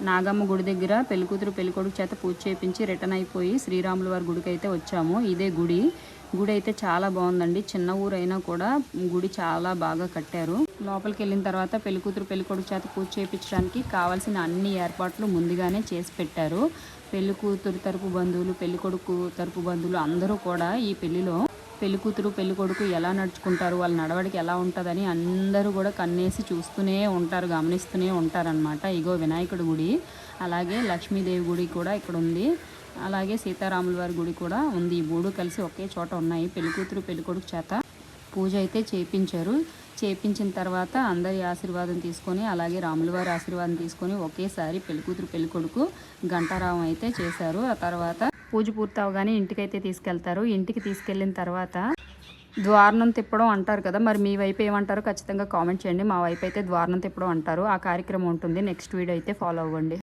నాగమ్మ గుడి దగ్గర పెళ్ళికూతురు పెళ్ళికొడుకు చేత పూజ చేయించి రిటర్న్ అయిపోయి శ్రీరాముల వారి గుడికి అయితే వచ్చాము. ఇదే గుడి అయితే చాలా బాగుందండి. చిన్న ఊరైనా కూడా గుడి చాలా బాగా కట్టారు. లోపలికి వెళ్ళిన తర్వాత పెళ్ళికూతురు పెళ్ళికొడుకు చేత పూజ చేయించడానికి కావాల్సిన అన్ని ఏర్పాట్లు ముందుగానే చేసి పెట్టారు. పెళ్ళికూతురు తరపు బంధువులు, పెళ్ళికొడుకు తరపు బంధువులు అందరూ కూడా ఈ పెళ్లిలో పెళ్ళికూతురు పెళ్ళికొడుకు ఎలా నడుచుకుంటారు, వాళ్ళ నడవడికి ఎలా ఉంటుందని అందరూ కూడా కన్నేసి చూస్తూనే ఉంటారు, గమనిస్తూనే ఉంటారనమాట. ఇగో వినాయకుడి గుడి, అలాగే లక్ష్మీదేవి గుడి కూడా ఇక్కడ ఉంది, అలాగే సీతారాముల వారి గుడి కూడా ఉంది. ఈ మూడు కలిసి ఒకే చోట ఉన్నాయి. పెళ్ళికూతురు పెళ్ళికొడుకు చేత పూజ అయితే చేయించారు. చేయించిన తర్వాత అందరి ఆశీర్వాదం తీసుకొని, అలాగే రాములవారి ఆశీర్వాదం తీసుకొని ఒకేసారి పెళ్ళికూతురు పెళ్ళికొడుకు గంటారావం అయితే చేశారు. ఆ తర్వాత పూజ పూర్తి అవగానే ఇంటికైతే తీసుకెళ్తారు. ఇంటికి తీసుకెళ్ళిన తర్వాత ద్వారణం తిప్పడం అంటారు కదా, మరి మీ వైపు ఏమంటారో ఖచ్చితంగా కామెంట్ చేయండి. మా వైపు అయితే ద్వారణం తిప్పడం అంటారు. ఆ కార్యక్రమం ఉంటుంది. నెక్స్ట్ వీడియో అయితే ఫాలో అవ్వండి.